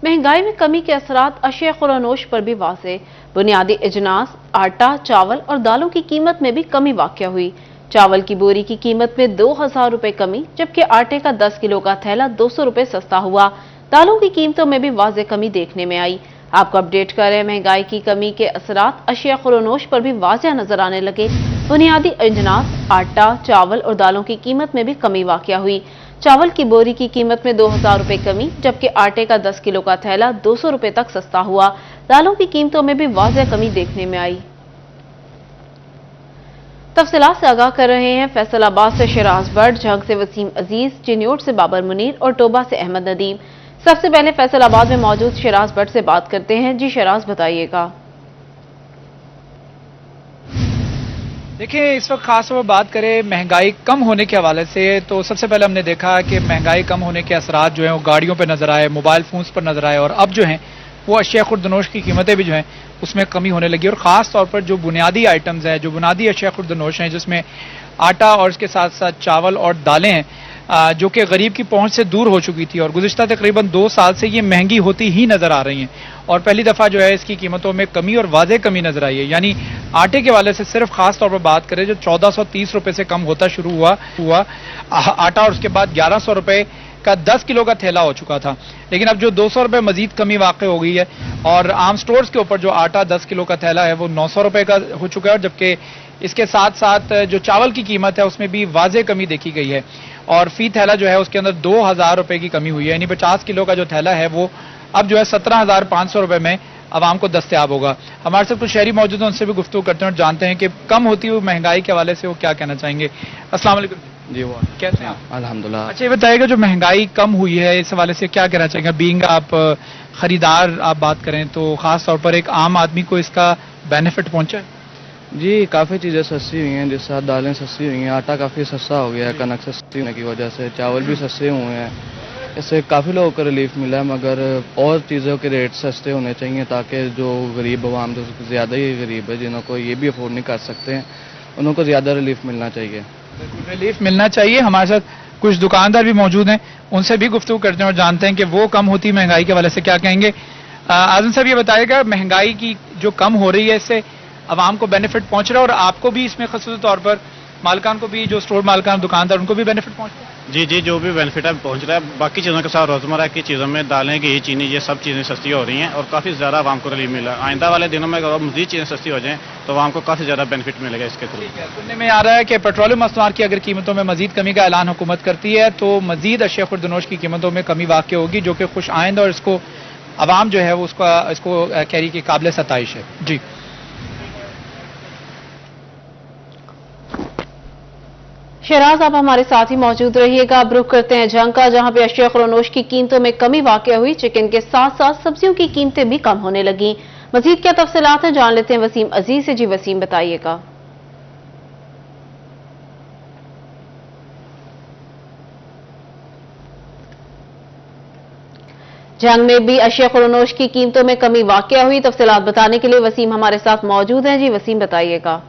महंगाई में कमी के असरात अशिया खुरानोश पर भी वाज़ेह। बुनियादी अजनास, आटा, चावल और दालों की कीमत में भी कमी वाक़या हुई। चावल की बोरी की कीमत में 2000 रुपए कमी, जबकि आटे का 10 किलो का थैला 200 रुपए सस्ता हुआ। दालों की कीमतों में भी वाज़ेह कमी देखने में आई। आपको अपडेट करें, महंगाई की कमी के असरात अशिया खुरानोश पर भी वाज़ेह नजर आने लगे। बुनियादी अजनास, आटा, चावल और दालों की कीमत में भी कमी वाक़या हुई। चावल की बोरी की कीमत में 2000 रुपए कमी, जबकि आटे का 10 किलो का थैला 200 रुपए तक सस्ता हुआ। दालों की कीमतों में भी वाज़ेह कमी देखने में आई। तफसीलात से आगाह कर रहे हैं फैसलाबाद से शराज भट्ट, झंग से वसीम अजीज, चिन्योट से बाबर मुनीर और टोबा से अहमद नदीम। सबसे पहले फैसलाबाद में मौजूद शराज भट्ट से बात करते हैं। जी शराज, बताइएगा। देखिए, इस वक्त खास तौर पर बात करें महंगाई कम होने के हवाले से, तो सबसे पहले हमने देखा कि महंगाई कम होने के असरात जो हैं वो गाड़ियों पर नजर आए, मोबाइल फोन्स पर नजर आए, और अब जो हैं वो अशिया खुर्दनोश की कीमतें भी जो हैं उसमें कमी होने लगी। और खास तौर पर जो बुनियादी आइटम्स हैं, जो बुनियादी अशिया खुर्दनोश हैं, जिसमें आटा और इसके साथ साथ चावल और दालें हैं, जो कि गरीब की पहुंच से दूर हो चुकी थी और गुज़िश्ता तकरीबन 2 साल से ये महंगी होती ही नजर आ रही हैं। और पहली दफा जो है इसकी कीमतों में कमी और वाज़ेह कमी नजर आई है। यानी आटे के वाले से सिर्फ खास तौर पर बात करें, जो 1430 रुपए से कम होता शुरू हुआ आटा, और उसके बाद 1100 रुपए का 10 किलो का थैला हो चुका था। लेकिन अब जो 200 रुपए मजीद कमी वाक़ हो गई है, और आम स्टोर्स के ऊपर जो आटा 10 किलो का थैला है वो 900 रुपए का हो चुका है। और जबकि इसके साथ साथ जो चावल की कीमत है उसमें भी वाज़ेह कमी देखी गई है, और फी थैला जो है उसके अंदर 2000 रुपए की कमी हुई है। यानी 50 किलो का जो थैला है वो अब जो है 17,500 रुपए में आवाम को दस्तयाब होगा। हमारे साथ कुछ शहरी मौजूद हैं, उनसे भी गुफ्तगू करते हैं और जानते हैं कि कम होती हुई महंगाई के हवाले से वो क्या कहना चाहेंगे। अस्सलाम वालेकुम जी, वो कैसे हैं आप? अल्हम्दुलिल्लाह। अच्छा, ये बताइएगा, जो महंगाई कम हुई है इस हवाले से क्या कहना चाहेंगे? बीइंग आप खरीदार आप बात करें तो खास तौर पर एक आम आदमी को इसका बेनिफिट पहुंचा है? जी, काफ़ी चीज़ें सस्ती हुई हैं, जिस साथ दालें सस्ती हुई हैं, आटा काफ़ी सस्ता हो गया है, कनक सस्ती होने की वजह से, चावल भी सस्ते हुए हैं। इससे काफ़ी लोगों को रिलीफ मिला है, मगर और चीज़ों के रेट सस्ते होने चाहिए ताकि जो गरीब आवाम, जो ज़्यादा ही गरीब है, जिन्हों को ये भी अफोर्ड नहीं कर सकते हैं, उनको ज़्यादा रिलीफ मिलना चाहिए। रिलीफ मिलना चाहिए। हमारे साथ कुछ दुकानदार भी मौजूद हैं, उनसे भी गुफ्तगू करते हैं और जानते हैं कि वो कम होती महंगाई के वाले से क्या कहेंगे। आजम साहब, ये बताइएगा, महंगाई की जो कम हो रही है इससे आवाम को बेनिफिट पहुंच रहा है, और आपको भी इसमें खसूसी तौर पर मालकान को भी, जो स्टोर मालकान दुकानदार, उनको भी बेनिफिट पहुंच रहा है? जी जी, जो भी बेनिफिट है पहुंच रहा है। बाकी चीज़ों के साथ रोजमर्रा की चीज़ों में दालें, घी, चीनी, ये सब चीज़ें सस्ती हो रही हैं और काफ़ी ज़्यादा आवाम को रिलीफ मिला है। आइंदा वाले दिनों में अगर मज़ीद चीज़ें सस्ती हो जाएं तो आवाम को काफ़ी ज़्यादा बेनिफिट मिलेगा इसके थ्रू। सुनने में आ रहा है कि पेट्रोलियम मसनूआत की अगर कीमतों में मजीद कमी का ऐलान हुकूमत करती है तो मजीद अशिया खुर्दनोश की कीमतों में कमी वाक़ होगी, जो कि खुश आइंद और इसको आवाम जो है वो इसको कैरी की काबिल सताइश है। जी, शहराज, आप हमारे साथ ही मौजूद रहिएगा। अब रुख करते हैं झंग का, जहां पे अशिया खुरानोश की कीमतों में कमी वाक़या हुई। चिकन के साथ साथ सब्जियों की कीमतें भी कम होने लगी। मजीद क्या तफसीलात हैं, जान लेते हैं वसीम अजीज से। जी वसीम, बताइएगा। झंग में भी अशिया खुरानोश की कीमतों में कमी वाक़या हुई। तफसीलात बताने के लिए वसीम हमारे साथ मौजूद हैं। जी वसीम, बताइएगा।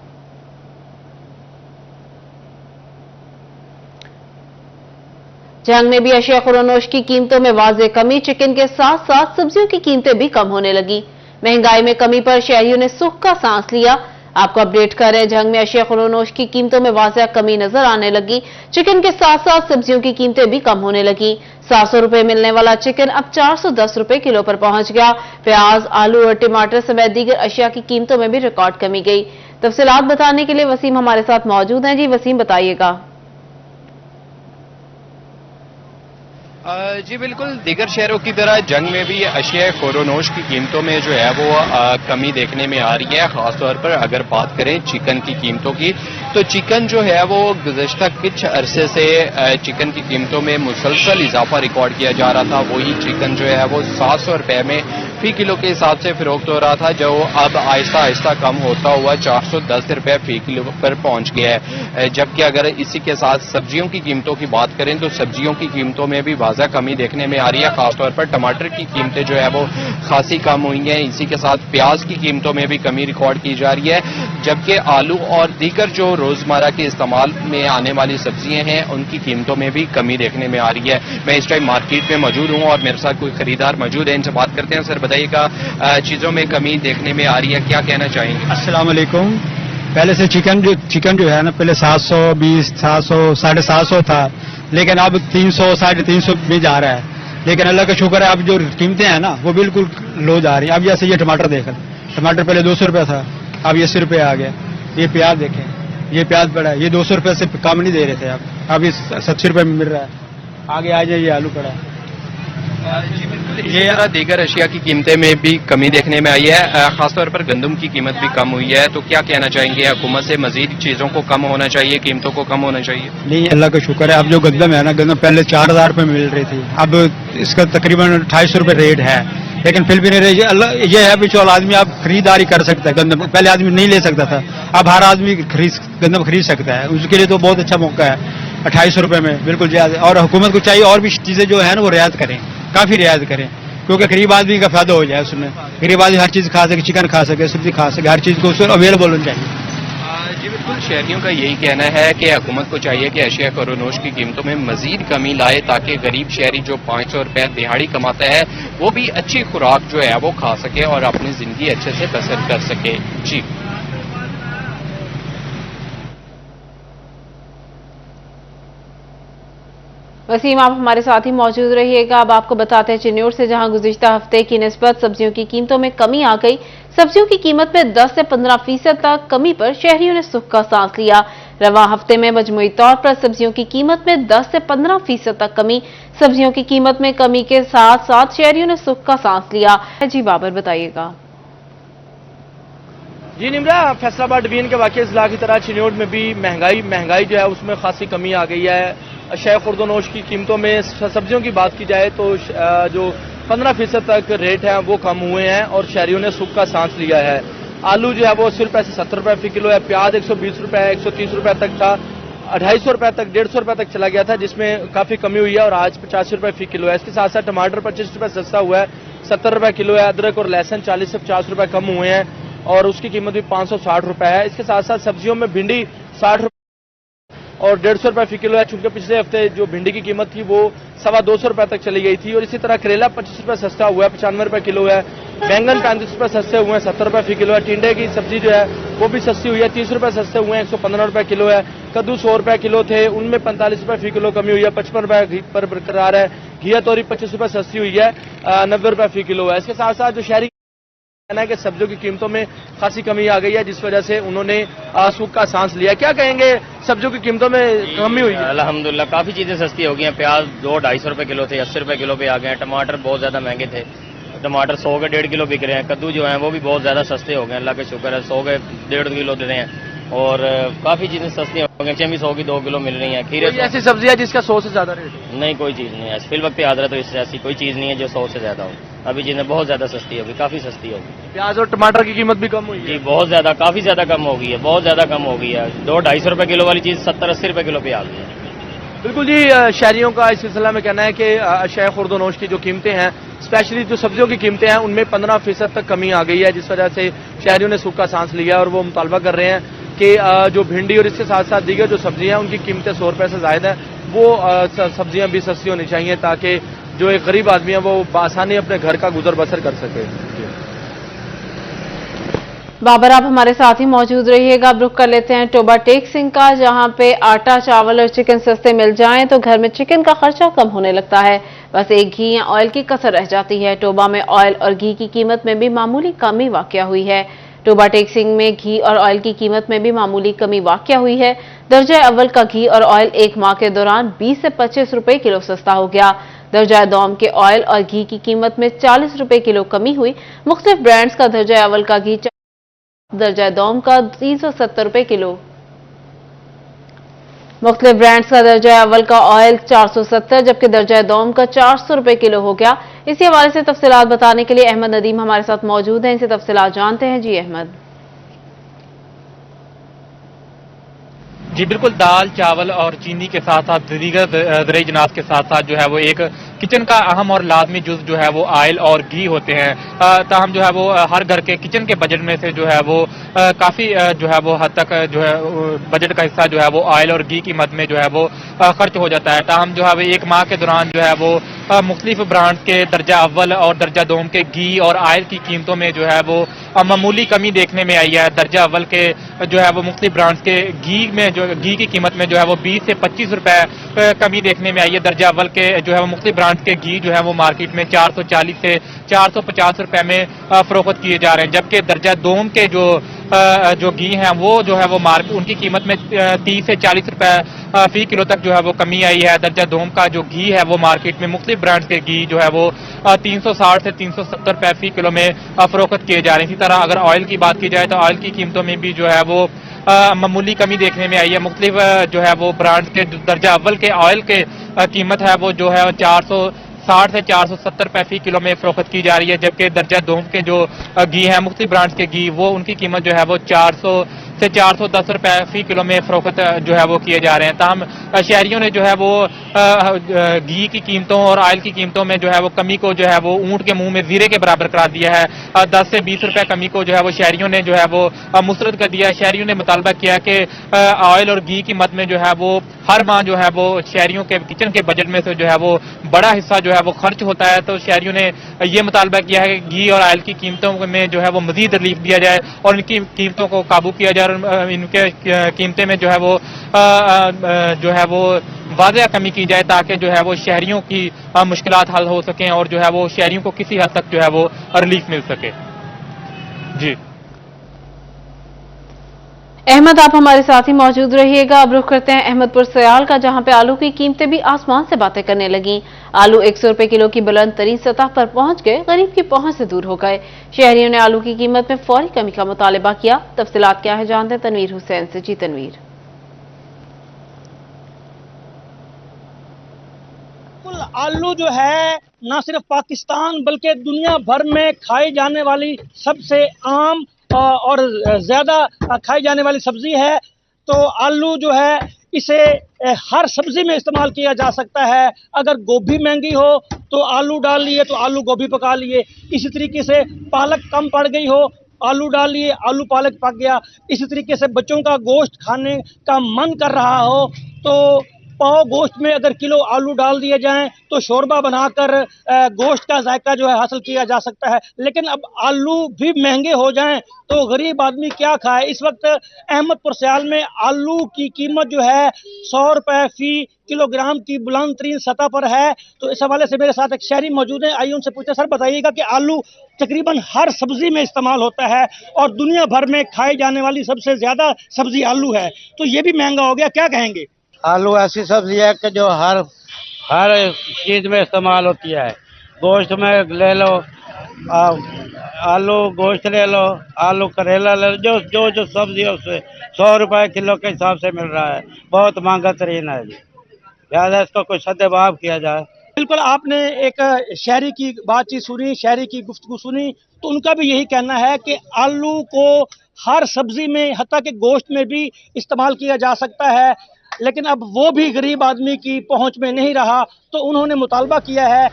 झंग में भी अशिया खुरानोश की कीमतों में वाज़ेह कमी, चिकन के साथ साथ सब्जियों की कीमतें भी कम होने लगी। महंगाई में कमी पर शहरियों ने सुख का सांस लिया। आपको अपडेट कर रहे हैं, झंग में अशिया खुरानोश की कीमतों में वाज़ेह कमी नजर आने लगी। चिकन के साथ साथ सब्जियों की कीमतें भी कम होने लगी। 700 रुपए मिलने वाला चिकन अब 410 रुपए किलो पर पहुंच गया। प्याज, आलू और टमाटर समेत दीगर अशिया की कीमतों में भी रिकॉर्ड कमी गई। तफसीलात बताने के लिए वसीम हमारे साथ मौजूद हैं। जी वसीम, बताइएगा। जी बिल्कुल, दीगर शहरों की तरह जंग में भी अशिया खुरानोश की कीमतों में जो है वो कमी देखने में आ रही है। खासतौर पर अगर बात करें चिकन की कीमतों की, तो चिकन जो है वो गुज़श्ता कुछ अरसे से चिकन की कीमतों में मुसलसल इजाफा रिकॉर्ड किया जा रहा था। वही चिकन जो है वो 700 रुपए में फी किलो के हिसाब से फरोख्त हो रहा था, जो अब आहिस्ता आहिस्ता कम होता हुआ 410 रुपए फी किलो पर पहुंच गया है। जबकि अगर इसी के साथ सब्जियों की कीमतों की बात करें तो सब्जियों की कीमतों में भी वाज़ा कमी देखने में आ रही है। खासतौर पर टमाटर की कीमतें जो है वो खासी कम हुई हैं। इसी के साथ प्याज की कीमतों में भी कमी रिकॉर्ड की जा रही है। جبکہ آلو اور دیگر جو روزمرہ کے استعمال میں آنے والی سبزیاں ہیں ان کی قیمتوں میں بھی کمی دیکھنے میں آ رہی ہے۔ میں اس ٹائم مارکیٹ میں موجود ہوں اور میرے ساتھ کوئی خریدار موجود ہے، ان سے بات کرتے ہیں۔ سر بتائیے گا چیزوں میں کمی دیکھنے میں آ رہی ہے، کیا کہنا چاہیں گے؟ السلام علیکم۔ پہلے سے چکن جو ہے نا پہلے 720 700 750 تھا، لیکن اب 300 350 بھی جا رہا ہے، لیکن اللہ کا شکر ہے اب جو قیمتیں ہیں نا وہ بالکل لو جا رہی ہیں۔ اب جیسے یہ ٹماٹر دیکھیں، ٹماٹر پہلے 200 روپے تھا، اب یہ 80 روپے آ گیا۔ یہ پیاز دیکھیں، یہ پیاز پڑا ہے، یہ 200 روپے سے کم نہیں دے رہے تھے، اب یہ 70 روپے میں مل رہا ہے۔ آگے آ جائے، یہ آلو پڑا ہے۔ یہ دیگر اشیاء کی قیمتیں میں بھی کمی دیکھنے میں آئی ہے، خاص طور پر گندم کی قیمت بھی کم ہوئی ہے، تو کیا کہنا چاہیں گے؟ حکومت سے مزید چیزوں کو کم ہونا چاہیے، قیمتوں کو کم ہونا چاہیے؟ نہیں، اللہ کا شکر ہے اب جو گندم ہے نا، گندم پہلے 4000 روپے مل رہی تھی، اب اس کا تقریباً 2800 روپے ریٹ ہے، لیکن پھر بھی نہیں رہی۔ یہ ہے بھی چلو آدمی آپ خریداری کر سکتا ہے گندم، پہلے آدمی نہیں لے سکتا تھا، اب ہر آدمی گندم خرید سکتا ہے، اس کے لیے تو بہت اچھا موقع ہے 2800 روپے میں، بالکل جائز ہے۔ اور حکومت کو چاہیے اور بھی چیزیں جو ہے نا وہ رعایت کریں، کافی رعایت کریں، کیونکہ غریب آدمی کا فائدہ ہو جائے اس میں، غریب آدمی ہر چیز کھا سکے، چکن کھا سکے، سبزی کھا سکے، ہر چیز کو اس کو اویلیبل ہونی چاہیے۔ جی بالکل، شہریوں کا یہی کہنا ہے کہ حکومت کو چاہیے کہ اشیاء خورنوش کی قیمتوں میں مزید کمی لائے تاکہ غریب شہری جو 500 روپے دہاڑی کماتا ہے وہ بھی اچھی خوراک جو ہے وہ کھا سکے اور اپنی زندگی اچھے سے بسر کر سکے۔ جی وسیم، آپ ہمارے ساتھ ہی موجود رہیے گا۔ اب آپ کو بتاتے ہیں چنیور سے، جہاں گزشتہ ہفتے کی نسبت سبزیوں کی قیمتوں میں کمی آ گئی۔ سبزیوں کی قیمت میں 10 سے 15% تک کمی پر شہریوں نے سکھ کا سانس لیا۔ رواں ہفتے میں مجموعی طور پر سبزیوں کی قیمت میں 10 سے 15% تک کمی۔ سبزیوں کی قیمت میں کمی کے ساتھ ساتھ شہریوں نے سکھ کا سانس لیا۔ جی بابر، بتائیے گا۔ جی نمرا، فیصل آباد ڈویژن کے واقع اضلاع کی طرح چنیور میں بھی مہنگائی جو ہے اس میں خاصی کمی آ گئی ہے۔ اشیاء خوردونوش کی قیمتوں میں سبزیوں کی بات کی جائے تو جو 15% تک ریٹ ہیں وہ کم ہوئے ہیں اور شہریوں نے سکھ کا سانس لیا ہے۔ آلو جو ہے وہ 80 روپے سے 70 روپے فی کلو ہے، پیاز 120 روپے 130 روپے تک تھا، 250 روپے تک 150 روپے تک چلا گیا تھا، جس میں کافی کمی ہوئی ہے اور آج 85 روپے فی کلو ہے۔ اس کے ساتھ ساتھ ٹماٹر 25 روپے سستا ہوا ہے، 70 روپے کلو ہے۔ ادرک اور لہسن 40 سے 50 روپے کم ہوئے ہیں اور اس کی قیمت بھی 560 روپے ہے۔ اس کے ساتھ ساتھ سبزیوں میں بھنڈی 60 روپے اور 150 روپے فی کلو ہے، چونکہ پچھلے ہفتے جو بھنڈی کی قیمت تھی وہ 250 روپے تک چلی گئی تھی۔ اور اسی طرح کریلا 25 روپے سستا ہوا ہے، 95 روپے کلو ہے۔ بینگن 35 روپے سستے ہوئے ہیں، 70 روپے فی کلو ہے۔ ٹنڈے کی سبزی جو ہے وہ بھی سستی ہوئی ہے، 30 روپے سستے ہوئے ہیں، 115 روپے کلو ہے۔ کدو 100 روپے کلو تھے، ان میں 45 روپے فی کلو کمی ہوئی ہے، 55 روپے پر برقرار ہے۔ گھیا توری 25 روپے سستی ہوئی ہے، 90 روپے فی کلو ہے۔ اس کے ساتھ ساتھ جو شہری کہنا ہے کہ سبزیوں کی قیمتوں میں خاصی کمی آ گئی ہے، جس وجہ سے انہوں نے سکھ کا سانس لیا۔ کیا کہیں گے، سبزیوں کی قیمتوں میں کمی ہوئی ہے؟ الحمدللہ کافی چیزیں سستی ہو گئی ہیں۔ پیاز 200-250 روپے کلو تھے، 80 روپے کلو پہ آ گئے ہیں۔ ٹماٹر بہت زیادہ مہنگے تھے، ٹماٹر 100 کے 1.5 کلو بک رہے ہیں۔ کدو جو ہیں وہ بھی بہت زیادہ سستے ہو گئے ہیں، اللہ کا شکر ہے، 100 کے 1.5 کلو دے رہے ہیں اور کافی چیزیں سستی ہو گئی ہیں۔ چمی 100 کی 2 کلو مل رہی ہیں۔ کھیرے ایسی سبزی ہے جس کا 100 سے زیادہ ریٹ ہے؟ نہیں، کوئی چیز نہیں ہے فی الوقت یاد رہے، تو اس سے ایسی کوئی چیز نہیں ہے جو 100 سے زیادہ ہو۔ ابھی چیزیں بہت زیادہ سستی ہوگی، کافی سستی ہوگی۔ پیاز اور ٹماٹر کی قیمت بھی کم ہوئی ہے؟ جی بہت زیادہ، کافی زیادہ کم ہو گئی ہے، بہت زیادہ کم ہو گئی ہے۔ 200-250 روپے کلو والی چیز 70-80 روپے کلو پہ آ گئی ہے۔ بالکل جی، شہریوں کا اس سلسلہ میں کہنا ہے کہ اشیاء خوردونوش کی جو قیمتیں ہیں، اسپیشلی جو سبزیوں کی قیمتیں ہیں، ان میں 15% تک کمی آ گئی ہے، جس وجہ سے شہریوں نے سکھ کا سانس لیا اور وہ مطالبہ کر رہے ہیں کہ جو بھنڈی اور اس کے ساتھ ساتھ دیگر جو سبزیاں ہیں ان کی قیمتیں 100 روپے سے زائد ہیں، وہ سبزیاں بھی سستی ہونی چاہیے تاکہ جو ایک غریب آدمی ہے وہ بآسانی اپنے گھر کا گزر بسر کر سکے۔ بابر، آپ ہمارے ساتھ ہی موجود رہیے گا۔ اب رخ کر لیتے ہیں ٹوبا ٹیک سنگھ کا، جہاں پہ آٹا، چاول اور چکن سستے مل جائیں تو گھر میں چکن کا خرچہ کم ہونے لگتا ہے، بس ایک گھی یا آئل کی کسر رہ جاتی ہے۔ ٹوبا میں آئل اور گھی کی قیمت میں بھی معمولی کمی واقع ہوئی ہے۔ ٹوبا ٹیک سنگھ میں گھی اور آئل کی قیمت میں بھی معمولی کمی واقع ہوئی ہے۔ درجہ اول کا گھی اور آئل ایک ماہ کے دوران 20 سے 25 روپے کلو سستا ہو گیا۔ درجہ دوم کے آئل اور گھی کی قیمت میں 40 روپے کلو کمی ہوئی۔ مختلف برانڈز کا درجہ اول کا گھی درجہ دوم کا 370 روپے کلو، مختلف برانڈز کا درجہ اول کا آئل 470 جبکہ درجہ دوم کا 400 روپے کلو ہو گیا۔ اسی حوالے سے تفصیلات بتانے کے لیے احمد ندیم ہمارے ساتھ موجود ہیں، ان سے تفصیلات جانتے ہیں۔ جی احمد۔ जी बिल्कुल, दाल चावल और चीनी के साथ साथ दीगर ज़रूरी अजनास के साथ साथ जो है वो एक किचन का अहम और लाजमी जुज जो है वो ऑयल और घी होते हैं। ताहम जो है वो हर घर के किचन के बजट में से जो है वो काफ़ी जो है वो हद तक जो है बजट का हिस्सा जो है वो ऑयल और घी की मद में जो है वो खर्च हो जाता है। ताहम जो है वो एक माह के दौरान जो है वो मुख्तलिफ ब्रांड के दर्जा अव्वल और दर्जा दोम के घी और ऑयल की कीमतों में जो है वो मामूली कमी देखने में आई है। दर्जा अव्वल के जो है वो मुख्तलिफ ब्रांड्स के घी में जो घी की कीमत में जो है वो 20 से 25 रुपए कमी देखने में आई है। दर्जा अव्वल के जो है वो मुख्तलिफ ब्रांड्स के घी जो है वो मार्केट में 440 से 450 रुपए में फरोख्त किए जा रहे हैं, जबकि दर्जा दोम के जो घी हैं वो जो है वो उनकी कीमत में 30 से 40 रुपए फी किलो तक जो है वो कमी आई है। दर्जा दोम का जो घी है वो मार्केट में मुख्तलिफ ब्रांड्स के घी जो है वो 360 से 370 रुपए फी किलो में फरोख्त किए जा रहे हैं। इसी तरह अगर ऑयल की बात की जाए तो ऑयल की कीमतों में भी जो है वो मामूली कमी देखने में आई है। मुख्तलिफ जो है वो ब्रांड्स के दर्जा अव्वल के ऑयल के कीमत है वो जो है 460 से 470 रुपए फी किलो में फरोख्त की जा रही है, जबकि दर्जा दोम के जो घी है मुख्तलिफ ब्रांड्स के घी वो उनकी कीमत जो है वो 400 से 410 रुपए फी किलो में फरोख्त जो है वो किए जा रहे हैं। ताहम शहरियों ने जो है वो घी की कीमतों और ऑयल की कीमतों में जो है वो कमी को जो है वो ऊंट के मुंह में जीरे के बराबर करार दिया है। 10 से 20 रुपए कमी को जो है वो शहरियों ने जो है वो मुस्तरद कर दिया है। शहरियों ने मुतालबा किया कि ऑयल और घी की मद में जो है वो हर माह जो है वो शहरियों के किचन के बजट में से जो है वो बड़ा हिस्सा जो है वो खर्च होता है। तो शहरियों ने ये मुतालबा किया है कि घी और ऑयल की कीमतों में जो है वो मजीद रिलीफ दिया जाए और इनकी कीमतों को काबू किया जाए और इनके कीमतें में जो है वो वाज़ह कमी की जाए ताकि जो है वो शहरियों की मुश्किलात हल हो सकें और जो है वो शहरियों को किसी हद तक जो है वो रिलीफ मिल सके। जी अहमद, आप हमारे साथ ही मौजूद रहिएगा। अब रुख करते हैं अहमदपुर सयाल का, जहां पे आलू की कीमतें भी आसमान से बातें करने लगी। आलू 100 रुपए किलो की बुलंद तरीन सतह पर पहुंच गए, गरीब की पहुंच से दूर हो गए। शहरियों ने आलू की कीमत में फौरी कमी का मुतालबा किया। तफसीलात क्या है जानते हैं तनवीर हुसैन से। जी तनवीर। आलू जो है न सिर्फ पाकिस्तान बल्कि दुनिया भर में खाई जाने वाली सबसे आम और ज्यादा खाई जाने वाली सब्जी है। तो आलू जो है इसे हर सब्जी में इस्तेमाल किया जा सकता है। अगर गोभी महंगी हो तो आलू डाल लिए तो आलू गोभी पका लिए। इसी तरीके से पालक कम पड़ गई हो, आलू डाल लिए, आलू पालक पक गया। इसी तरीके से बच्चों का गोश्त खाने का मन कर रहा हो तो पाव गोश्त में अगर किलो आलू डाल दिए जाएं तो शोरबा बनाकर गोश्त का जायका जो है हासिल किया जा सकता है। लेकिन अब आलू भी महंगे हो जाएं तो गरीब आदमी क्या खाए। इस वक्त अहमदपुर सयाल में आलू की कीमत जो है 100 रुपए फी किलोग्राम की बुलंद तरीन सतह पर है। तो इस हवाले से मेरे साथ एक शहरी मौजूद है, आइए उनसे पूछते। सर बताइएगा कि आलू तकरीबन हर सब्जी में इस्तेमाल होता है और दुनिया भर में खाई जाने वाली सबसे ज्यादा सब्जी आलू है, तो ये भी महंगा हो गया, क्या कहेंगे? आलू ऐसी सब्जी है कि जो हर चीज में इस्तेमाल होती है। गोश्त में ले लो, आलू गोश्त ले लो, आलू करेला ले लो, जो सब्जी है उससे 100 रुपए किलो के हिसाब से मिल रहा है। बहुत महंगा तरीन है जी, लिहाजा इसको कुछ सद्भाव किया जाए। बिल्कुल, आपने एक शहरी की बातचीत सुनी, शहरी की गुफ्तगू सुनी, तो उनका भी यही कहना है कि आलू को हर सब्जी में हत्ता के गोश्त में भी इस्तेमाल किया जा सकता है, लेकिन अब वो भी गरीब आदमी की पहुंच में नहीं रहा, तो उन्होंने मुतालबा किया है।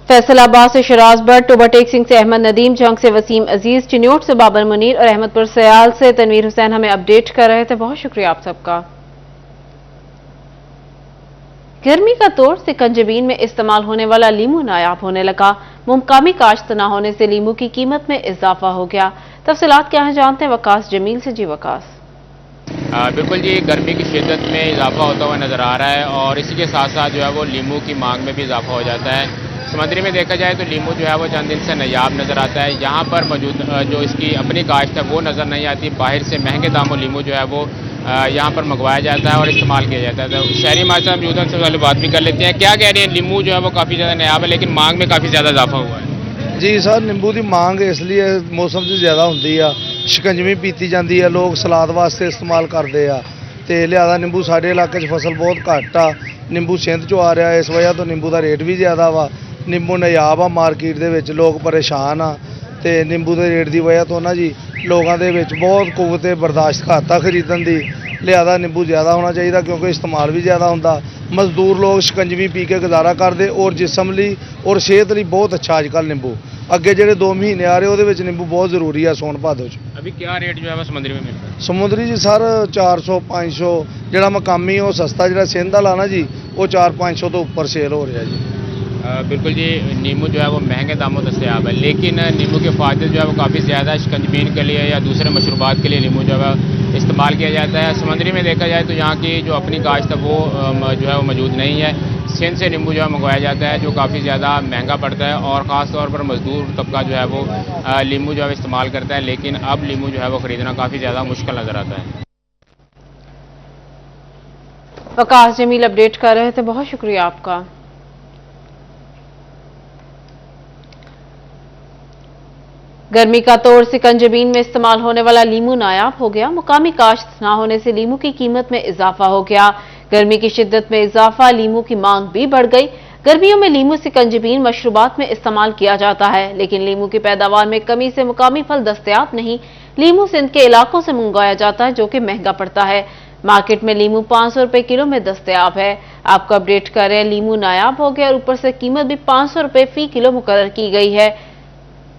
फैसलाबाद से शराज भट्ट, ओवरटेक सिंह से अहमद नदीम, जंग से वसीम अजीज, चिन्योट से बाबर मुनीर और अहमदपुर सयाल से तनवीर हुसैन हमें अपडेट कर रहे थे। बहुत शुक्रिया आप सबका। गर्मी का तोड़ सिकंजबीन में इस्तेमाल होने वाला लीमू नायाब होने लगा। मुकामी काश्त न होने से लीमू की कीमत में इजाफा हो गया। तफसीलात क्या है जानते हैं वकास जमील से। जी वकास। बिल्कुल जी, गर्मी की शिद्दत में इजाफा होता हुआ नज़र आ रहा है और इसी के साथ साथ जो है वो लीमू की मांग में भी इजाफा हो जाता है। समंदरी में देखा जाए तो लीमू जो है वो चंद दिन से नायाब नज़र आता है। यहाँ पर मौजूद जो इसकी अपनी काश्त है वो नज़र नहीं आती। बाहर से महंगे दामों लीमू जो है वो यहाँ पर मंगवाया जाता है और इस्तेमाल किया जाता है। तो शहरी हमारे साथ मौजूद हैं, उनसे पहले बात भी कर लेते हैं। क्या कह रहे हैं, लीमू जो है वो काफ़ी ज़्यादा नायाब है लेकिन मांग में काफ़ी ज़्यादा इजाफा हुआ है? जी सर, ਨਿੰਬੂ ਦੀ ਮੰਗ ਇਸ ਲਈ ਮੌਸਮ 'ਚ ਜ਼ਿਆਦਾ ਹੁੰਦੀ ਆ, ਸ਼ਿਕੰਜਵੀ ਪੀਤੀ ਜਾਂਦੀ ਆ, ਲੋਕ ਸਲਾਦ ਵਾਸਤੇ ਇਸਤੇਮਾਲ ਕਰਦੇ ਆ ਤੇ ਲਿਆਦਾ ਨਿੰਬੂ ਸਾਡੇ ਇਲਾਕੇ 'ਚ ਫਸਲ ਬਹੁਤ ਘੱਟ ਆ। ਨਿੰਬੂ ਸਿੰਧ 'ਚੋਂ ਆ ਰਿਹਾ, ਇਸ ਵਜ੍ਹਾ ਤੋਂ ਨਿੰਬੂ ਦਾ ਰੇਟ ਵੀ ਜ਼ਿਆਦਾ ਵਾ। ਨਿੰਬੂ ਨਾਯਾਬ ਆ ਮਾਰਕੀਟ ਦੇ ਵਿੱਚ, ਲੋਕ ਪਰੇਸ਼ਾਨ ਆ ਤੇ ਨਿੰਬੂ ਦੇ ਰੇਟ ਦੀ ਵਜ੍ਹਾ ਤੋਂ ਨਾ ਜੀ ਲੋਕਾਂ ਦੇ ਵਿੱਚ ਬਹੁਤ ਕੁਵਤ ਬਰਦਾਸ਼ਤ ਘੱਟ ਆ ਖਰੀਦਣ ਦੀ। ਲਿਆਦਾ ਨਿੰਬੂ ਜ਼ਿਆਦਾ ਹੋਣਾ ਚਾਹੀਦਾ ਕਿਉਂਕਿ ਇਸਤੇਮਾਲ ਵੀ ਜ਼ਿਆਦਾ ਹੁੰਦਾ। ਮਜ਼ਦੂਰ ਲੋਕ ਸ਼ਿਕੰਜਵੀ ਪੀ ਕੇ ਗੁਜ਼ਾਰਾ ਕਰਦੇ ਔਰ ਜਿਸਮ ਲਈ ਔਰ ਸਿਹਤ ਲਈ ਬਹੁਤ ਅੱਛਾ ਅੱਜ ਕੱਲ੍ਹ ਨਿੰਬੂ। ਅੱਗੇ ਜਿਹੜੇ 2 ਮਹੀਨੇ ਆ ਰਹੇ ਉਹਦੇ ਵਿੱਚ ਨਿੰਬੂ ਬਹੁਤ ਜ਼ਰੂਰੀ ਆ ਸੌਣ ਭਾਦੋ 'ਚ। अभी क्या रेट जो है वो समुद्री में मिलता है? ਸਮੁੰਦਰੀ ਜੀ ਸਰ 400 500, ਜਿਹੜਾ ਮਕਾਮੀ ਉਹ ਸਸਤਾ ਜਿਹੜਾ ਸਿੰਧ ਵਾਲਾ ਨਾ ਜੀ ਉਹ 400-500 ਤੋਂ ਉੱਪਰ ਸੇਲ ਹੋ ਰਿਹਾ ਜੀ। बिल्कुल जी, नींबू जो है वो महंगे दामों दस्तयाब है, लेकिन नींबू के फ़ायदे जो है वो काफ़ी ज़्यादा है। शिकंजबीन के लिए या दूसरे मशरूबात के लिए नींबू जो है इस्तेमाल किया जाता है। समंदरी में देखा जाए तो यहाँ की जो अपनी काश्त है वो जो है वो मौजूद नहीं है। सिंध से नींबू जो है मंगवाया जाता है जो काफ़ी ज़्यादा महंगा पड़ता है और ख़ास तौर पर मजदूर तबका जो है वो नींबू जो है इस्तेमाल करता है, लेकिन अब नींबू जो है वो ख़रीदना काफ़ी ज़्यादा मुश्किल नज़र आता है। वकास जमील अपडेट कर रहे थे, बहुत शुक्रिया आपका। गर्मी का तोड़ सिकंजबीन में इस्तेमाल होने वाला लीमू नायाब हो गया। मुकामी काश्त न होने से लीमू की कीमत में इजाफा हो गया। गर्मी की शिद्दत में इजाफा, लीमू की मांग भी बढ़ गई। गर्मियों में लीमू सिकंजबीन मशरूबात में इस्तेमाल किया जाता है, लेकिन लीमू की पैदावार में कमी से मुकामी फल दस्तयाब नहीं। लीमू सिंध के इलाकों से मंगवाया जाता है जो कि महंगा पड़ता है। मार्केट में लीमू 500 रुपए किलो में दस्तयाब है। आपको अपडेट कर रहे हैं, लीमू नायाब हो गया और ऊपर से कीमत भी 500 रुपए फी किलो मुकर्रर की गई है।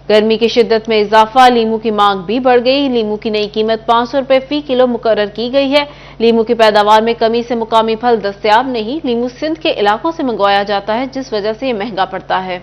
गर्मी की शिद्दत में इजाफा, लीमू की मांग भी बढ़ गई। लीमू की नई कीमत 500 रुपए फी किलो मुकर्रर की गई है। लीमू की पैदावार में कमी से मुकामी फल दस्तयाब नहीं। लीमू सिंध के इलाकों से मंगवाया जाता है जिस वजह से ये महंगा पड़ता है।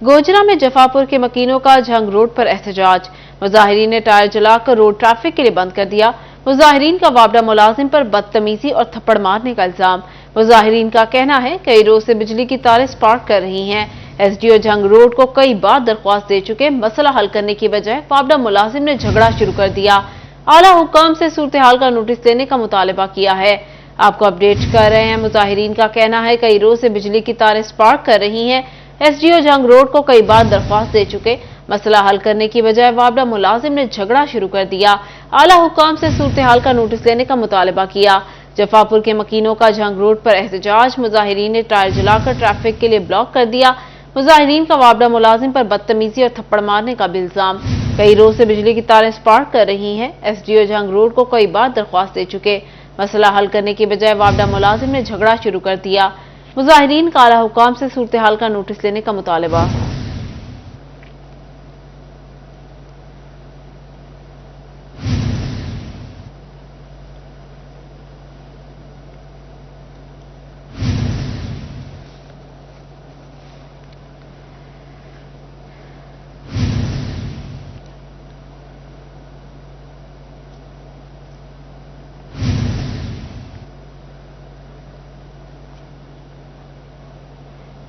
गोजरा में जफापुर के मकीनों का झंग रोड पर एहतजाज। मुजाहिरीन ने टायर जलाकर रोड ट्रैफिक के लिए बंद कर दिया। मुजाहिरीन का वापडा मुलाजिम पर बदतमीजी और थप्पड़ मारने का इल्जाम। मुजाहिरीन का कहना है कई रोज से बिजली की तारें स्पार्क कर रही हैं। एसडीओ झंग रोड को कई बार दरख्वास्त दे चुके, मसला हल करने की बजाय वापडा मुलाजिम ने झगड़ा शुरू कर दिया। आला हुकाम से सूरत हाल का नोटिस देने का मुतालबा किया है। आपको अपडेट कर रहे हैं, मुजाहिरीन का कहना है कई रोज से बिजली की तारें स्पार्क कर रही हैं। एसडीओ झंग रोड को कई बार दरख्वास्त दे चुके, मसला हल करने की बजाय वापडा मुलाजिम ने झगड़ा शुरू कर दिया। आला हुकाम से सूरत हाल का नोटिस लेने का मुतालबा किया। जफापुर के मकीनों का झंग रोड पर एहतजाज। मुजाहिरीन ने टायर जलाकर ट्रैफिक के लिए ब्लॉक कर दिया। मुजाहिरीन का वापडा मुलाजिम पर बदतमीजी और थप्पड़ मारने का भी इल्जाम। कई रोज से बिजली की तारें स्पार्क कर रही हैं। एसडीओ झंग रोड को कई बार दरख्वास्त दे चुके, मसला हल करने की बजाय वापडा मुलाजिम ने झगड़ा शुरू कर दिया। मुजाहिरीन का आला हुकाम से सूरत हाल का नोटिस लेने का मुतालबा।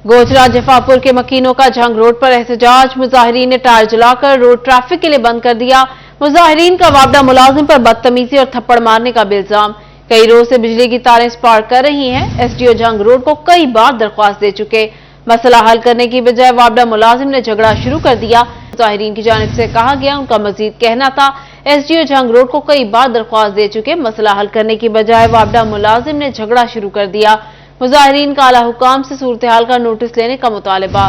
गोजरा जफापुर के मकीनों का झंग रोड पर एहतजाज। मुजाहिरीन ने टायर जलाकर रोड ट्रैफिक के लिए बंद कर दिया। मुजाहिरीन का वापडा मुलाजिम पर बदतमीजी और थप्पड़ मारने का भी इल्जाम। कई रोज से बिजली की तारें स्पार्क कर रही हैं। एसडीओ झंग रोड को कई बार दरख्वास्त दे चुके, मसला हल करने की बजाय वापडा मुलाजिम ने झगड़ा शुरू कर दिया। मुजाहिरीन की जानिब से कहा गया उनका मजीद कहना था एसडीओ झंग रोड को कई बार दरख्वास्त दे चुके, मसला हल करने की बजाय वापडा मुलाजिम ने झगड़ा शुरू कर दिया। मुजाहिरीन का आला हुकाम से सूरत हाल का नोटिस लेने का मुतालबा।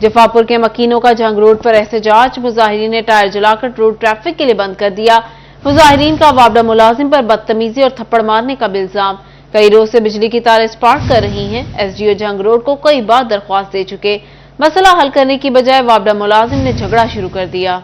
जफापुर के मकीनों का झंग रोड पर एहतजाज। मुजाहिरीन ने टायर जलाकर रोड ट्रैफिक के लिए बंद कर दिया। मुजाहिरीन का वापडा मुलाजिम पर बदतमीजी और थप्पड़ मारने का भी इल्जाम। कई रोज से बिजली की तारें स्पार्क कर रही हैं। एसडीओ झंग रोड को कई बार दरख्वास्त दे चुके, मसला हल करने की बजाय वापडा मुलाजिम ने झगड़ा शुरू कर दिया।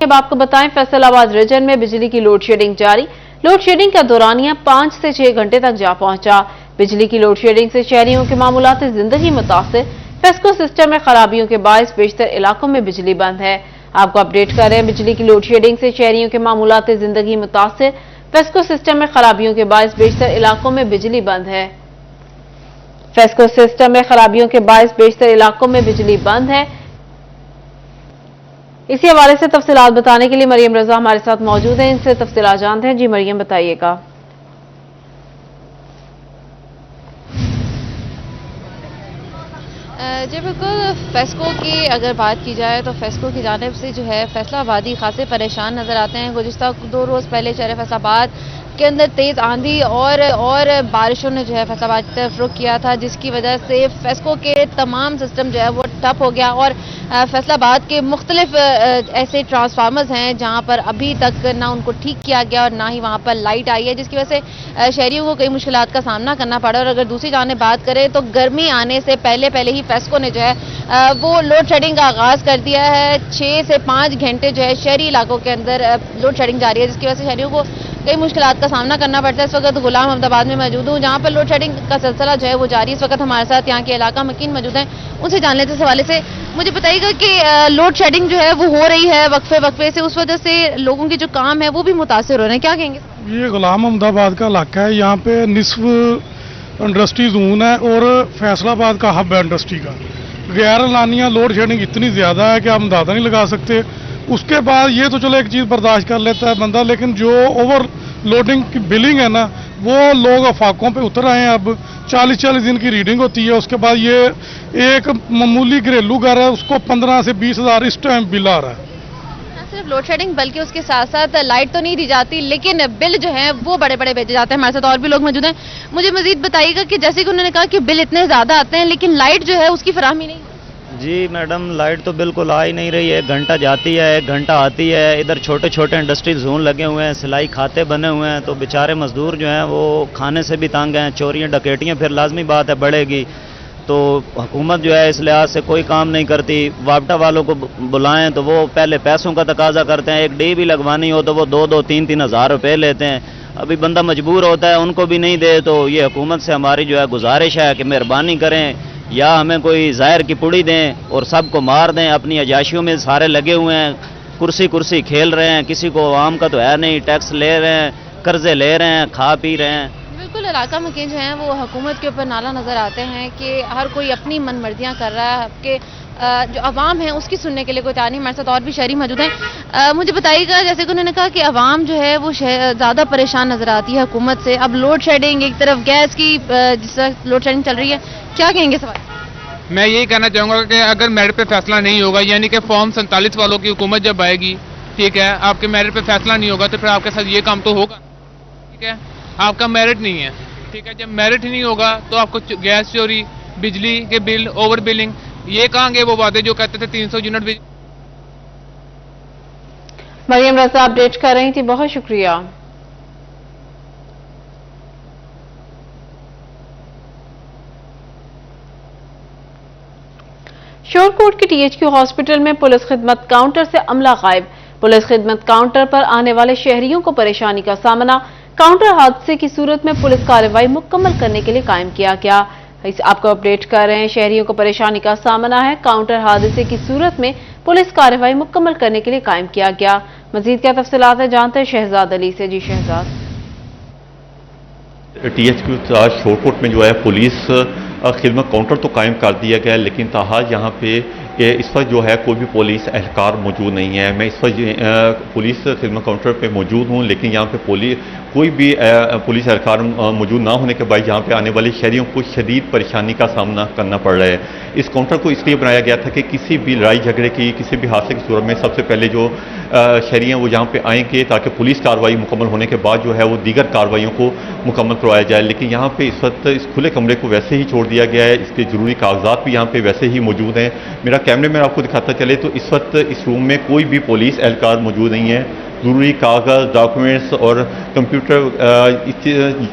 अब आपको बताएं, फैसलाबाद रीजन में बिजली की लोड शेडिंग जारी। लोड शेडिंग का दौरानिया 5 से 6 घंटे तक जा पहुंचा। बिजली की लोड शेडिंग से शहरियों के मामूलाती जिंदगी मुतासिर। फेस्को सिस्टम में खराबियों के बायस बेशतर इलाकों में बिजली बंद है। आपको अपडेट कर रहे हैं, बिजली की लोड शेडिंग से शहरियों के मामूलाती जिंदगी मुतासिर। फेस्को सिस्टम में खराबियों के बायस बेशतर इलाकों में बिजली बंद है। फेस्को सिस्टम में खराबियों के बायस बेशतर इलाकों में बिजली बंद है। इसी हवाले से तफसीलात बताने के लिए मरियम रजा हमारे साथ मौजूद हैं। इनसे तफसीलात जानते हैं। जी मरियम, बताइएगा। जी बिल्कुल, फेस्को की अगर बात की जाए तो फेस्को की जानिब से जो है फैसलाबादी खासे परेशान नज़र आते हैं। गुज़िश्ता 2 रोज़ पहले शहर फैसलाबाद کے اندر تیز آندھی اور بارشوں نے جو ہے فیصل آباد کی طرف رخ کیا تھا، جس کی وجہ سے فیسکو کے تمام سسٹم جو ہے وہ ٹھپ ہو گیا اور فیصل آباد کے مختلف ایسے ٹرانسفارمرز ہیں جہاں پر ابھی تک نہ ان کو ٹھیک کیا گیا اور نہ ہی وہاں پر لائٹ آئی ہے، جس کی وجہ سے شہریوں کو کئی مشکلات کا سامنا کرنا پڑا۔ اور اگر دوسری جانب بات کریں تو گرمی آنے سے پہلے ہی فیسکو نے جو ہے وہ لوڈ شیڈنگ کا آغاز کر دیا ہے۔ 6 سے 5 گھنٹے جو ہے شہری علاقوں کے اندر لوڈ شیڈنگ جاری ہے، جس کی وجہ سے شہریوں کو کئی مشکلات کا سامنا کرنا پڑتا ہے۔ اس وقت غلام احمد آباد میں موجود ہوں جہاں پر لوڈ شیڈنگ کا سلسلہ جو ہے وہ جاری ہے۔ اس وقت ہمارے ساتھ یہاں کے علاقہ مکین موجود ہیں، ان سے جان لیتے اس حوالے سے مجھے بتائیے گا کہ لوڈ شیڈنگ جو ہے وہ ہو رہی ہے وقفے سے، اس وجہ سے لوگوں کے جو کام ہے وہ بھی متاثر ہو رہے ہیں، کیا کہیں گے؟ یہ غلام احمد آباد کا علاقہ ہے، یہاں پہ نصف انڈسٹری زون ہے اور فیصل آباد کا ہب ہے انڈسٹری کا۔ غیر اعلانیہ لوڈ شیڈنگ اتنی زیادہ ہے کہ آپ اندازہ نہیں لگا سکتے۔ اس کے بعد یہ تو چلو ایک چیز برداشت کر لیتا ہے بندہ، لیکن جو اوور لوڈنگ کی بلنگ ہے نا وہ لوگ افاقوں پہ اتر آئے ہیں۔ اب 40 دن کی ریڈنگ ہوتی ہے، اس کے بعد یہ ایک معمولی گھریلو گھر ہے اس کو 15 سے 20 ہزار اس ٹائم بل آ رہا ہے۔ صرف لوڈ شیڈنگ بلکہ اس کے ساتھ ساتھ لائٹ تو نہیں دی جاتی لیکن بل جو ہیں وہ بڑے بھیجے جاتے ہیں۔ ہمارے ساتھ اور بھی لوگ موجود ہیں، مجھے مزید بتائیے گا کہ جیسے کہ انہوں نے کہا کہ بل اتنے زیادہ آتے ہیں لیکن لائٹ جو ہے اس کی فراہمی نہیں۔ جی میڈم، لائٹ تو بالکل آ ہی نہیں رہی ہے، 1 گھنٹہ جاتی ہے 1 گھنٹہ آتی ہے۔ ادھر چھوٹے انڈسٹری زون لگے ہوئے ہیں، سلائی کھاتے بنے ہوئے ہیں، تو بیچارے مزدور جو ہیں وہ کھانے سے بھی تنگ ہیں۔ چوریاں ڈکیٹیاں پھر لازمی بات ہے بڑھے گی، تو حکومت جو ہے اس لحاظ سے کوئی کام نہیں کرتی۔ وابٹا والوں کو بلائیں تو وہ پہلے پیسوں کا تقاضا کرتے ہیں، ایک ڈی بھی لگوانی ہو تو وہ 2-3 ہزار روپے لیتے ہیں۔ ابھی بندہ مجبور ہوتا ہے، ان کو بھی نہیں دے، تو یہ حکومت سے ہماری جو ہے گزارش ہے کہ مہربانی کریں یا ہمیں کوئی ظاہر کی پڑی دیں اور سب کو مار دیں۔ اپنی عیاشیوں میں سارے لگے ہوئے ہیں، کرسی کھیل رہے ہیں، کسی کو عوام کا تو ہے نہیں، ٹیکس لے رہے ہیں، قرضے لے رہے ہیں، کھا پی رہے ہیں۔ بالکل علاقہ مکین جو ہیں وہ حکومت کے اوپر نالا نظر آتے ہیں کہ ہر کوئی اپنی من مرضیاں کر رہا ہے کہ جو عوام ہے اس کی سننے کے لیے کوئی تیار نہیں۔ ہمارے ساتھ اور بھی شہری موجود ہیں، مجھے بتائیے گا جیسے کہ انہوں نے کہا کہ عوام جو ہے وہ زیادہ پریشان نظر آتی ہے حکومت سے۔ اب لوڈ شیڈنگ ایک طرف گیس کی جس طرح لوڈ شیڈنگ چل رہی ہے، کیا کہیں گے سوال؟ میں یہی کہنا چاہوں گا کہ اگر میرٹ پہ فیصلہ نہیں ہوگا، یعنی کہ فارم 47 والوں کی حکومت جب آئے گی، ٹھیک ہے، آپ کے میرٹ پہ فیصلہ نہیں ہوگا تو پھر آپ کے ساتھ یہ کام تو ہوگا، ٹھیک ہے، آپ کا میرٹ نہیں ہے، ٹھیک ہے، جب میرٹ نہیں ہوگا تو آپ کو گیس چوری، بجلی کے بل، اوور بلنگ، یہ کہاں گے وہ وعدے جو کہتے تھے 300 یونٹ بجلی۔ مریم رضا اپڈیٹ کر رہی تھی، بہت شکریہ۔ شورکوٹ کے ٹی ایچ کیو ہاسپٹل میں پولیس خدمت کاؤنٹر سے عملہ غائب۔ پولیس خدمت کاؤنٹر پر آنے والے شہریوں کو پریشانی کا سامنا، کاؤنٹر حادثے کی صورت میں پولیس کارروائی مکمل کرنے کے لیے قائم کیا گیا۔ آپ کو اپڈیٹ کر رہے ہیں، شہریوں کو پریشانی کا سامنا ہے، کاؤنٹر حادثے کی صورت میں پولیس کارروائی مکمل کرنے کے لیے قائم کیا گیا۔ مزید کیا تفصیلات ہیں جانتے ہیں شہزاد علی سے۔ جی Shahzad. T H Q Shorkot میں جو ہے پولیس خدمت کاؤنٹر تو قائم کر دیا گیا ہے، لیکن تاحال یہاں پہ اس وقت جو ہے کوئی بھی پولیس اہلکار موجود نہیں ہے۔ میں اس وقت پولیس خدمت کاؤنٹر پہ موجود ہوں، لیکن یہاں پہ کوئی بھی پولیس اہلکار موجود نہ ہونے کے بعد یہاں پہ آنے والے شہریوں کو شدید پریشانی کا سامنا کرنا پڑ رہا ہے۔ اس کاؤنٹر کو اس لیے بنایا گیا تھا کہ کسی بھی لڑائی جھگڑے کی، کسی بھی حادثے کی صورت میں سب سے پہلے جو شہری ہیں وہ یہاں پہ آئیں گے تاکہ پولیس کارروائی مکمل ہونے کے بعد جو ہے وہ دیگر کارروائیوں کو مکمل کروایا جائے۔ لیکن یہاں پہ اس وقت اس کھلے کمرے کو ویسے ہی چھوڑ دیا گیا ہے، اس کے ضروری کاغذات بھی یہاں پہ ویسے ہی موجود ہیں۔ میرا کیمرے میں آپ کو دکھاتا چلے تو اس وقت اس روم میں کوئی بھی پولیس اہلکار موجود نہیں ہے۔ ضروری کاغذ، ڈاکومنٹس اور کمپیوٹر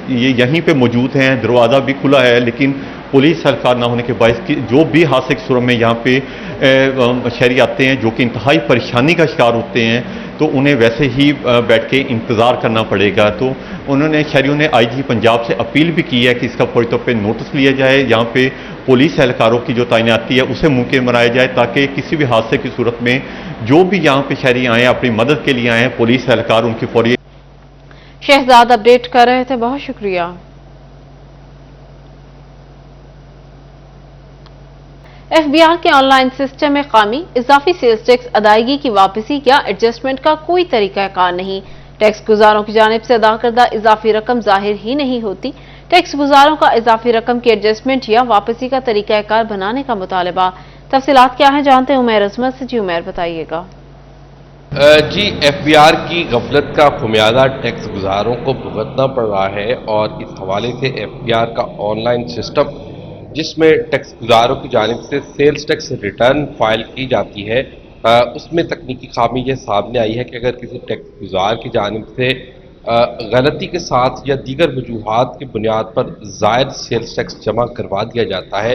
یہ یہیں پہ موجود ہیں، دروازہ بھی کھلا ہے، لیکن پولیس اہلکار نہ ہونے کے باعث جو بھی حادثے کی صورت میں یہاں پہ شہری آتے ہیں جو کہ انتہائی پریشانی کا شکار ہوتے ہیں تو انہیں ویسے ہی بیٹھ کے انتظار کرنا پڑے گا۔ تو شہریوں نے آئی جی پنجاب سے اپیل بھی کی ہے کہ اس کا فوری طور پہ نوٹس لیا جائے، یہاں پہ پولیس اہلکاروں کی جو تعیناتی ہے اسے ممکن بنایا جائے تاکہ کسی بھی حادثے کی صورت میں جو بھی یہاں پہ شہری آئیں اپنی مدد کے لیے آئیں، پولیس اہلکار ان کی فوری۔ شہزاد اپڈیٹ کر رہے تھے، بہت شکریہ۔ ایف بی آر کے آن لائن سسٹم میں خامی، اضافی سیلز ٹیکس ادائیگی کی واپسی یا ایڈجسٹمنٹ کا کوئی طریقہ کار نہیں، ٹیکس گزاروں کی جانب سے ادا کردہ اضافی رقم ظاہر ہی نہیں ہوتی، ٹیکس گزاروں کا اضافی رقم کی ایڈجسٹمنٹ یا واپسی کا طریقہ کار بنانے کا مطالبہ۔ تفصیلات کیا ہیں جانتے ہیں عمیر عظمت سے۔ جی عمیر بتائیے گا۔ جی ایف بی آر کی غفلت کا خمیازہ ٹیکس گزاروں کو بھگتنا پڑ رہا ہے، اور اس حوالے سے ایف بی آر کا آن لائن سسٹم جس میں ٹیکس گزاروں کی جانب سے سیلز ٹیکس ریٹرن فائل کی جاتی ہے، اس میں تکنیکی خامی یہ سامنے آئی ہے کہ اگر کسی ٹیکس گزار کی جانب سے غلطی کے ساتھ یا دیگر وجوہات کی بنیاد پر زائد سیلز ٹیکس جمع کروا دیا جاتا ہے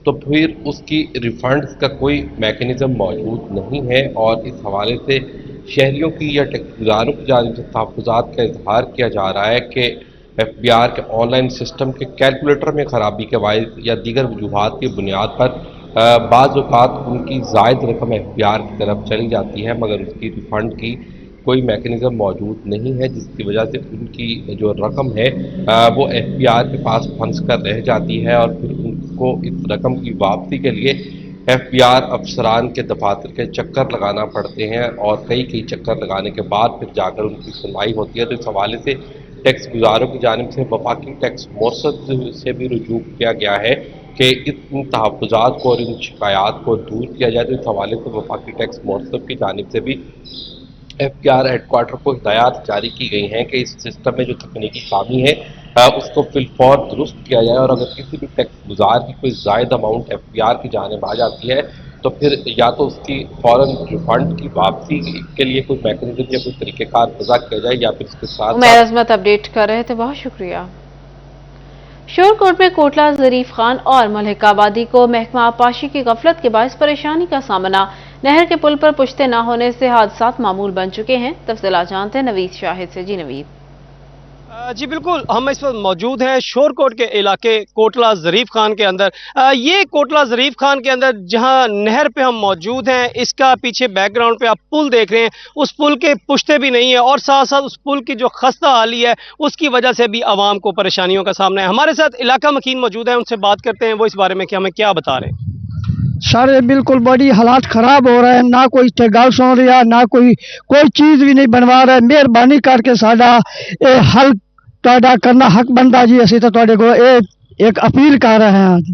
تو پھر اس کی ریفنڈز کا کوئی میکینزم موجود نہیں ہے، اور اس حوالے سے شہریوں کی یا ٹیکس گزاروں کی جانب سے تحفظات کا اظہار کیا جا رہا ہے کہ ایف بی آر کے آن لائن سسٹم کے کیلکولیٹر میں خرابی کے باعث یا دیگر وجوہات کی بنیاد پر بعض اوقات ان کی زائد رقم ایف بی آر کی طرف چلی جاتی ہے، مگر اس کی ریفنڈ کی کوئی میکینزم موجود نہیں ہے، جس کی وجہ سے ان کی جو رقم ہے وہ ایف بی آر کے پاس پھنس کر رہ جاتی ہے، اور پھر ان کو اس رقم کی واپسی کے لیے ایف بی آر افسران کے دفاتر کے چکر لگانا پڑتے ہیں، اور کئی چکر لگانے کے بعد پھر جا کر ان کی سنوائی ہوتی ہے۔ تو اس حوالے سے ٹیکس گزاروں کی جانب سے وفاقی ٹیکس مورثت سے بھی رجوع کیا گیا ہے کہ ان تحفظات کو اور ان شکایات کو دور کیا جائے۔ تو اس حوالے سے وفاقی ٹیکس مورثت کی جانب سے بھی F B R headquarter کو ہدایات جاری کی گئی ہیں کہ اس سسٹم میں جو تکنیکی خامی ہے اس کو فی الفور درست کیا جائے، اور اگر کسی بھی ٹیکس گزار کی کوئی زائد اماؤنٹ ایف بی آر کی جانب آ جاتی ہے تو پھر یا تو اس کی فوراً ریفنڈ کی واپسی کے لیے کوئی میکینزم یا کوئی طریقہ کار وضع کیا جائے، یا پھر اس کے ساتھ عمیر عظمت اپڈیٹ کر رہے تھے، بہت شکریہ۔ شورکوٹ میں کوٹلہ ظریف خان اور ملحقہ آبادی کو محکمہ آبپاشی کی غفلت کے باعث پریشانی کا سامنا، نہر کے پل پر پشتے نہ ہونے سے حادثات معمول بن چکے ہیں۔ تفصیلات جانتے ہیں نوید شاہد سے۔ جی نوید۔ جی بالکل، ہم اس وقت موجود ہیں شورکوٹ کے علاقے کوٹلہ ظریف خان کے اندر۔ یہ کوٹلہ ظریف خان کے اندر جہاں نہر پہ ہم موجود ہیں، اس کا پیچھے بیک گراؤنڈ پہ آپ پل دیکھ رہے ہیں، اس پل کے پشتے بھی نہیں ہیں، اور ساتھ ساتھ اس پل کی جو خستہ حالی ہے اس کی وجہ سے بھی عوام کو پریشانیوں کا سامنا ہے۔ ہمارے ساتھ علاقہ مکین موجود ہیں، ان سے بات کرتے ہیں وہ اس بارے میں کہ ہمیں کیا بتا رہے ہیں۔ سر بالکل بڑی حالات خراب ہو رہے ہیں، نہ کوئی گل سن رہا، نہ کوئی چیز بھی نہیں بنوا رہا ہے۔ مہربانی کر کے ساڈا حل کرنا حق بنتا جی، اسی تو تواڈے کو ایک اپیل کر رہے ہیں جی۔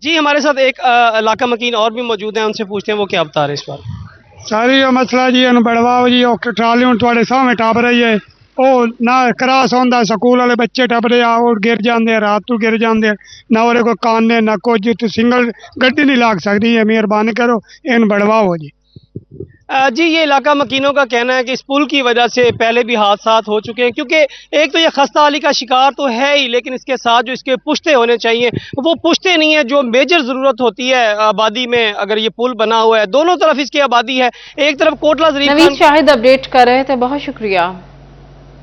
جی ہمارے ساتھ ایک علاقہ مکین اور بھی موجود ہیں، ان سے پوچھتے ہیں وہ کیا بتا رہے ہیں اس بار۔ ساری مسئلہ جی بڑواؤ جی، ٹرالیوں تواڈے سامنے ٹپ رہی ہے، وہ نہ کراس ہوتا، سکول والے بچے ٹپ رہے آ گر جاندے، رات تو گر جاندے، نہ وہ کوئی کانے نہ کچھ، سنگل گڈی نہیں لاگ سکتی ہے۔ مہربانی کرو ان بڑواؤ جی۔ جی یہ علاقہ مکینوں کا کہنا ہے کہ اس پل کی وجہ سے پہلے بھی حادثات ہو چکے ہیں، کیونکہ ایک تو یہ خستہ حالی کا شکار تو ہے ہی، لیکن اس کے ساتھ جو اس کے پشتے ہونے چاہیے وہ پشتے نہیں ہیں، جو میجر ضرورت ہوتی ہے آبادی میں۔ اگر یہ پل بنا ہوا ہے، دونوں طرف اس کی آبادی ہے، ایک طرف کوٹلہ ظریف نوید شاہد اپڈیٹ کر رہے تھے، بہت شکریہ۔